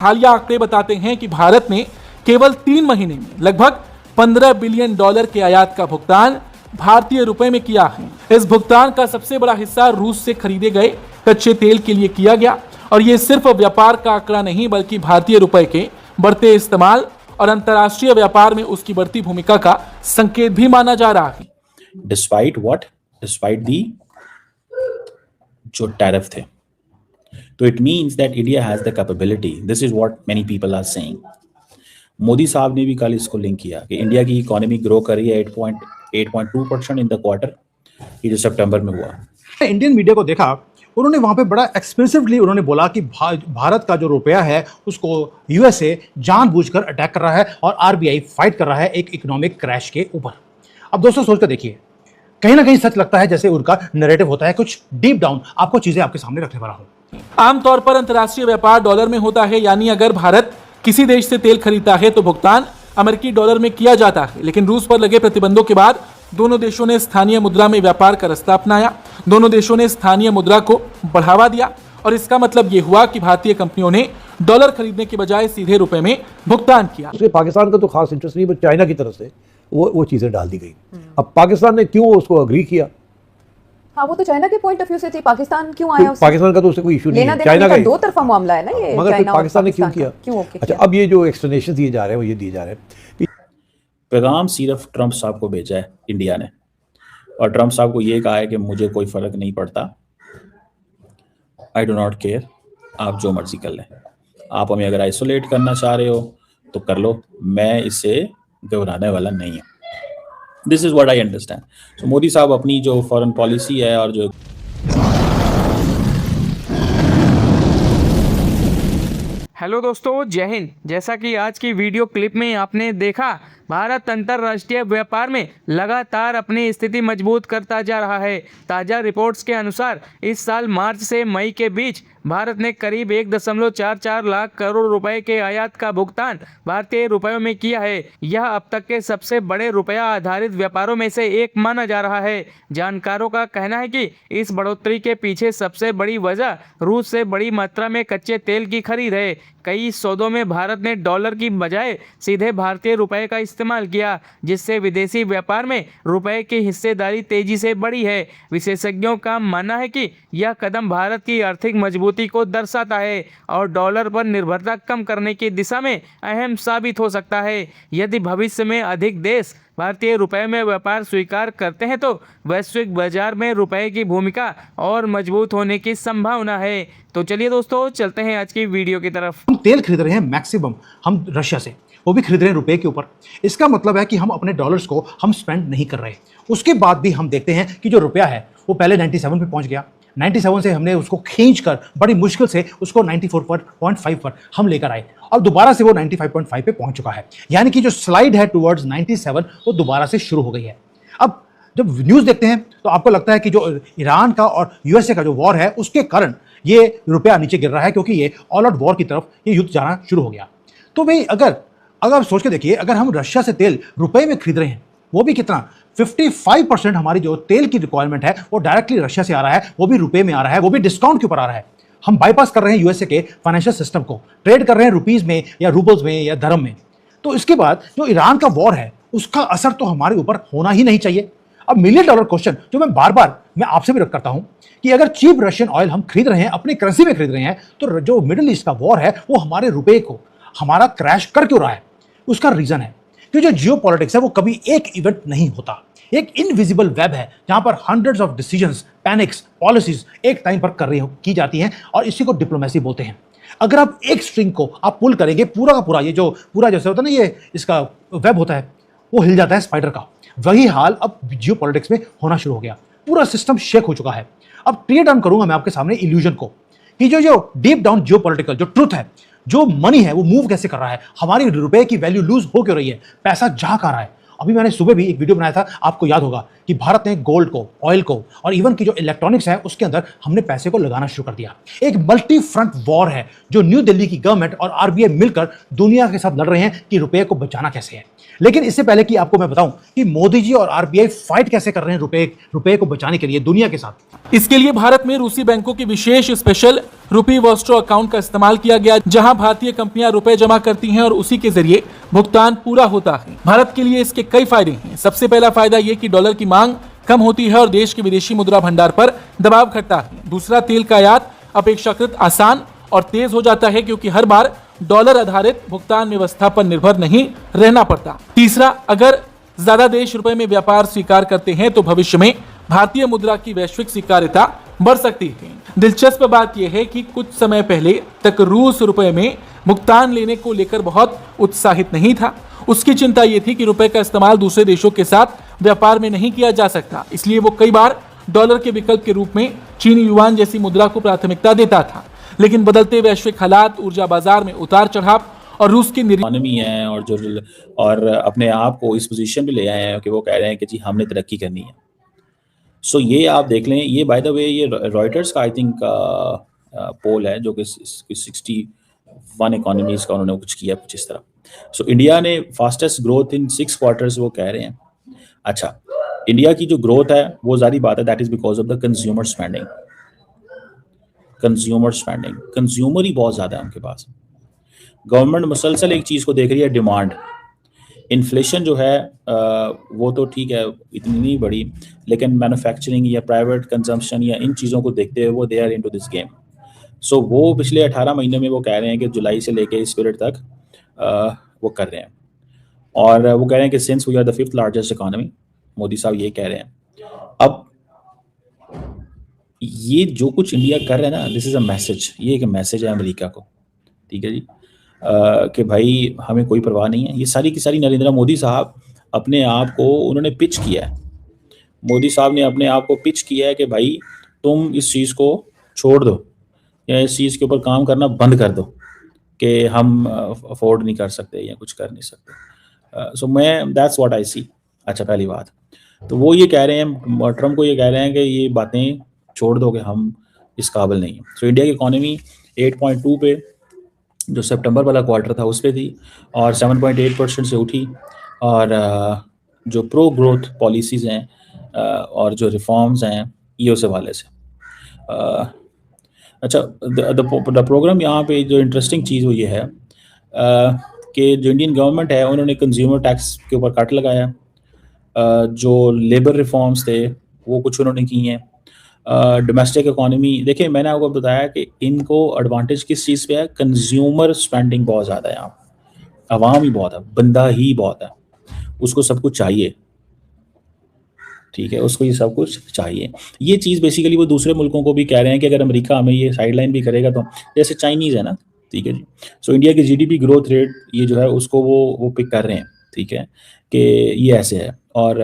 हालिया आंकड़े बताते हैं कि भारत ने केवल 3 महीने में लगभग $15 बिलियन के आयात का भुगतान भारतीय रुपए में किया है। इस भुगतान का सबसे बड़ा हिस्सा रूस से खरीदे गए कच्चे तेल के लिए किया गया और ये सिर्फ व्यापार का आंकड़ा नहीं बल्कि भारतीय रुपए के बढ़ते इस्तेमाल और अंतर्राष्ट्रीय व्यापार में उसकी बढ़ती भूमिका का संकेत भी माना जा रहा है। डिस्पाइट दी जो टैरिफ थे, तो it means that India has the capability. This is what many people are saying. Modi साहब ने भी कल इसको लिंक किया कि इंडिया की इकोनॉमी ग्रो कर रही है 8.2% इन द क्वार्टर, ये जो सितंबर में हुआ। इंडियन मीडिया को देखा, उन्होंने वहां पे बड़ा एक्सप्रेसिवली उन्होंने बोला कि भारत का जो रुपया है उसको यूएसए जानबूझकर अटैक कर रहा है और आरबीआई फाइट कर रहा है एक इकोनॉमिक क्रैश के ऊपर। अब दोस्तों सोच कर देखिए, कहीं ना कहीं सच लगता है जैसे उनका नैरेटिव होता है। कुछ डीप डाउन आपको चीजें आपके सामने रखने वाला हूं। आमतौर पर अंतर्राष्ट्रीय व्यापार डॉलर में होता है, यानी अगर भारत किसी देश से तेल खरीदता है तो भुगतान अमेरिकी डॉलर में किया जाता है। लेकिन रूस पर लगे प्रतिबंधों के बाद दोनों देशों ने स्थानीय मुद्रा में व्यापार का रास्ता अपनाया। दोनों देशों ने स्थानीय मुद्रा को बढ़ावा दिया और इसका मतलब ये हुआ कि भारतीय कंपनियों ने डॉलर खरीदने के बजाय सीधे रुपए में भुगतान किया। पाकिस्तान का तो खास इंटरेस्ट नहीं, बट चाइना की तरफ से वो चीजें डाल दी गई। अब पाकिस्तान ने क्यों उसको अग्री किया? हाँ, वो तो चाइना के पॉइंट ऑफ व्यू से थी। पाकिस्तान क्यों आया? पाकिस्तान का तो उससे कोई इशू नहीं है, चाइना का दो तरफा मामला है ना ये। मगर फिर पाकिस्तान ने क्यों किया? क्यों? अच्छा, अब ये जो एक्सप्लेनेशन दिए जा रहे हैं वो ये दिए जा रहे हैं। पैगाम सिर्फ ट्रंप साहब को भेजा है इंडिया ने, और ट्रंप साहब को ये कहा है कि मुझे कोई फर्क नहीं पड़ता, आई डो नॉट केयर, आप जो मर्जी कर लें। आप हमें अगर आइसोलेट करना चाह रहे हो तो कर लो, मैं इससे घबराने वाला नहीं हूँ। This is what I understand. So Modi साहब अपनी जो फॉरेन पॉलिसी है और जो हेलो दोस्तों, जय हिंद। जैसा कि आज की वीडियो क्लिप में आपने देखा, भारत अंतर्राष्ट्रीय व्यापार में लगातार अपनी स्थिति मजबूत करता जा रहा है। ताज़ा रिपोर्ट्स के अनुसार इस साल मार्च से मई के बीच भारत ने करीब 1.44 लाख करोड़ रुपए के आयात का भुगतान भारतीय रुपयों में किया है। यह अब तक के सबसे बड़े रुपया आधारित व्यापारों में से एक माना जा रहा है। जानकारों का कहना है कि इस बढ़ोतरी के पीछे सबसे बड़ी वजह रूस से बड़ी मात्रा में कच्चे तेल की खरीद है। कई सौदों में भारत ने डॉलर की बजाय सीधे भारतीय रुपए का इस्तेमाल किया, जिससे विदेशी व्यापार में रुपए की हिस्सेदारी तेजी से बढ़ी है। विशेषज्ञों का मानना है कि यह कदम भारत की आर्थिक मजबूती को दर्शाता है और डॉलर पर निर्भरता कम करने की दिशा में अहम साबित हो सकता है। यदि भविष्य में अधिक देश भारतीय रुपए में व्यापार स्वीकार करते हैं तो वैश्विक बाजार में रुपए की भूमिका और मजबूत होने की संभावना है। तो चलिए दोस्तों, चलते हैं आज की वीडियो की तरफ। हम तेल खरीद रहे हैं मैक्सिमम हम रशिया से, वो भी खरीद रहे हैं रुपए के ऊपर। इसका मतलब है कि हम अपने डॉलर्स को हम स्पेंड नहीं कर रहे। उसके बाद भी हम देखते हैं कि जो रुपया है वो पहले 97 पे पहुंच गया। 97 से हमने उसको खींचकर बड़ी मुश्किल से उसको 94.5 पर हम लेकर आए और दोबारा से वो 95.5 पे पहुंच चुका है। यानी कि जो स्लाइड है टुवर्ड्स 97 वो दोबारा से शुरू हो गई है। अब जब न्यूज़ देखते हैं तो आपको लगता है कि जो ईरान का और यूएसए का जो वॉर है उसके कारण ये रुपया नीचे गिर रहा है, क्योंकि ये ऑल आउट वॉर की तरफ ये युद्ध जाना शुरू हो गया। तो भाई अगर आप सोच के देखिए, अगर हम रशिया से तेल रुपए में खरीद रहे हैं, वो भी कितना 55% हमारी जो तेल की रिक्वायरमेंट है वो डायरेक्टली रशिया से आ रहा है, वो भी रुपए में आ रहा है, वो भी डिस्काउंट के ऊपर आ रहा है। हम बाईपास कर रहे हैं यूएसए के फाइनेंशियल सिस्टम को, ट्रेड कर रहे हैं रुपीज में या रूबल्स में या धर्म में। तो इसके बाद जो ईरान का वॉर है उसका असर तो हमारे ऊपर होना ही नहीं चाहिए। अब $1 मिलियन क्वेश्चन जो मैं बार बार आपसे भी करता हूं कि अगर चीप रशियन ऑयल हम खरीद रहे हैं, अपनी करेंसी में खरीद रहे हैं, तो जो मिडिल ईस्ट का वॉर है वो हमारे रुपए को हमारा क्रैश कर क्यों रहा है? उसका रीजन है कि जो जियो पॉलिटिक्स है वो कभी एक इवेंट नहीं होता, एक इनविजिबल वेब है जहां पर hundreds of decisions, panics, policies एक टाइम पर की जाती हैं और इसी को डिप्लोमेसी बोलते हैं। अगर आप एक स्ट्रिंग को आप पुल करेंगे, पूरा का पूरा ये जो पूरा जैसे होता है ना, ये इसका वेब होता है, वो हिल जाता है स्पाइडर का। वही हाल अब जियो पॉलिटिक्स में होना शुरू हो गया। पूरा सिस्टम शेक हो चुका है। अब क्लियर डाउन करूंगा मैं आपके सामने इल्यूजन को कि जो डीप डाउन जियो पॉलिटिकल जो ट्रुथ है, जो मनी है वो मूव कैसे कर रहा है, हमारी रुपए की वैल्यू लूज हो क्यों रही है, पैसा जा कहाँ रहा है। अभी मैंने सुबह भी एक वीडियो बनाया था, आपको याद होगा कि भारत ने गोल्ड को, ऑयल को और इवन की जो इलेक्ट्रॉनिक्स है उसके अंदर हमने पैसे को लगाना शुरू कर दिया। एक मल्टी फ्रंट वॉर है जो न्यू दिल्ली की गवर्नमेंट और आरबीआई मिलकर दुनिया के साथ लड़ रहे हैं कि रुपए को बचाना कैसे है। लेकिन इससे पहले कि आपको मैं बताऊं कि मोदी जी और आरबीआई फाइट कैसे कर रहे हैं रुपए को बचाने के लिए दुनिया के साथ। इसके लिए भारत में रूसी बैंकों की विशेष स्पेशल रुपी वॉस्ट्रो अकाउंट का इस्तेमाल किया गया, जहां भारतीय कंपनियां रुपए जमा करती हैं और उसी के जरिए भुगतान पूरा होता है। भारत के लिए इसके कई फायदे हैं। सबसे पहला फायदा यह कि डॉलर की मांग कम होती है और देश के विदेशी मुद्रा भंडार पर दबाव घटता है। दूसरा, तेल का आयात अपेक्षाकृत आसान और तेज हो जाता है क्योंकि हर बार डॉलर आधारित भुगतान व्यवस्था पर निर्भर नहीं रहना पड़ता। तीसरा, अगर ज्यादा देश रुपए में व्यापार स्वीकार करते हैं तो भविष्य में भारतीय मुद्रा की वैश्विक स्वीकार्यता बढ़ सकती है। दिलचस्प बात यह है कि कुछ समय पहले तक रूस रुपए में भुगतान लेने को लेकर बहुत उत्साहित नहीं था। उसकी चिंता यह थी कि रुपए का इस्तेमाल दूसरे देशों के साथ व्यापार में नहीं किया जा सकता, इसलिए वो कई बार डॉलर के विकल्प के रूप में चीनी युआन जैसी मुद्रा को प्राथमिकता देता था। लेकिन बदलते वैश्विक हालात, ऊर्जा बाजार में उतार चढ़ाव और रूस की इकोनॉमी है और अपने आप को इस पोजीशन पे ले आए हैं कि वो कह रहे हैं कि जी हमने तरक्की करनी है। सो ये आप देख लें, ये बाय द वे ये रॉयटर्स का आई थिंक पोल है जो कि 61 इकोनॉमीज का उन्होंने कुछ किया कुछ इस तरह। सो इंडिया ने फास्टेस्ट ग्रोथ इन 6 क्वार्टर्स वो कह रहे हैं। अच्छा, इंडिया की जो ग्रोथ है वो जारी बात है that is because of the consumer spending. Consumer ही बहुत ज़्यादा है उनके पास। गवर्नमेंट मुसलसल एक चीज़ को देख रही है, डिमांड। इन्फ्लेशन जो है वो तो ठीक है इतनी नहीं बढ़ी, लेकिन मैन्युफैक्चरिंग या प्राइवेट कंजम्पशन या इन चीज़ों को देखते हुए वो they are into this game. So वो पिछले 18 महीने में वो कह रहे हैं कि जुलाई से लेके इस पीरियड तक वो कर रहे हैं, और वो कह रहे हैं कि since we are the 5th largest economy, Modi साहब ये कह रहे हैं। अब ये जो कुछ इंडिया कर रहा है ना, दिस इज़ अ मैसेज, ये एक मैसेज है अमेरिका को, ठीक है जी, कि भाई हमें कोई परवाह नहीं है। ये सारी की सारी नरेंद्र मोदी साहब अपने आप को उन्होंने पिच किया है। मोदी साहब ने अपने आप को पिच किया है कि भाई तुम इस चीज़ को छोड़ दो या इस चीज़ के ऊपर काम करना बंद कर दो कि हम अफोर्ड नहीं कर सकते या कुछ कर नहीं सकते। सो मैं दैट्स व्हाट आई सी। अच्छा, पहली बात तो वो ये कह रहे हैं, ट्रम्प को ये कह रहे हैं कि ये बातें छोड़ दो कि हम इस काबिल नहीं हैं। सो इंडिया की इकोनॉमी 8.2 पे जो सितंबर वाला क्वार्टर था उस पे थी और 7.8% से उठी, और जो प्रो ग्रोथ पॉलिसीज़ हैं और जो रिफॉर्म्स हैं ये उस हवाले से। अच्छा, द प्रोग्राम यहाँ पे जो इंटरेस्टिंग चीज़ वो ये है कि जो इंडियन गवर्नमेंट है उन्होंने कंज्यूमर टैक्स के ऊपर कट लगाया, जो लेबर रिफॉर्म्स थे वो कुछ उन्होंने की हैं। डोमेस्टिक इकोनॉमी देखिए, मैंने आपको बताया कि इनको एडवांटेज किस चीज़ पे है, कंज्यूमर स्पेंडिंग बहुत ज़्यादा है यहाँ, आवाम ही बहुत है, बंदा ही बहुत है, उसको सब कुछ चाहिए, ठीक है, उसको ये सब कुछ चाहिए। ये चीज़ बेसिकली वो दूसरे मुल्कों को भी कह रहे हैं कि अगर अमेरिका हमें ये साइडलाइन भी करेगा तो, जैसे चाइनीज़ है ना, ठीक है जी। सो इंडिया की जीडीपी ग्रोथ रेट ये जो है उसको वो पिक कर रहे हैं, ठीक है, कि ये ऐसे है। और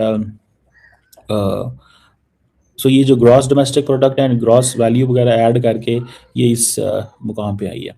सो ये जो gross domestic product and gross value वगैरह ऐड करके ये इस मुकाम पे आई है।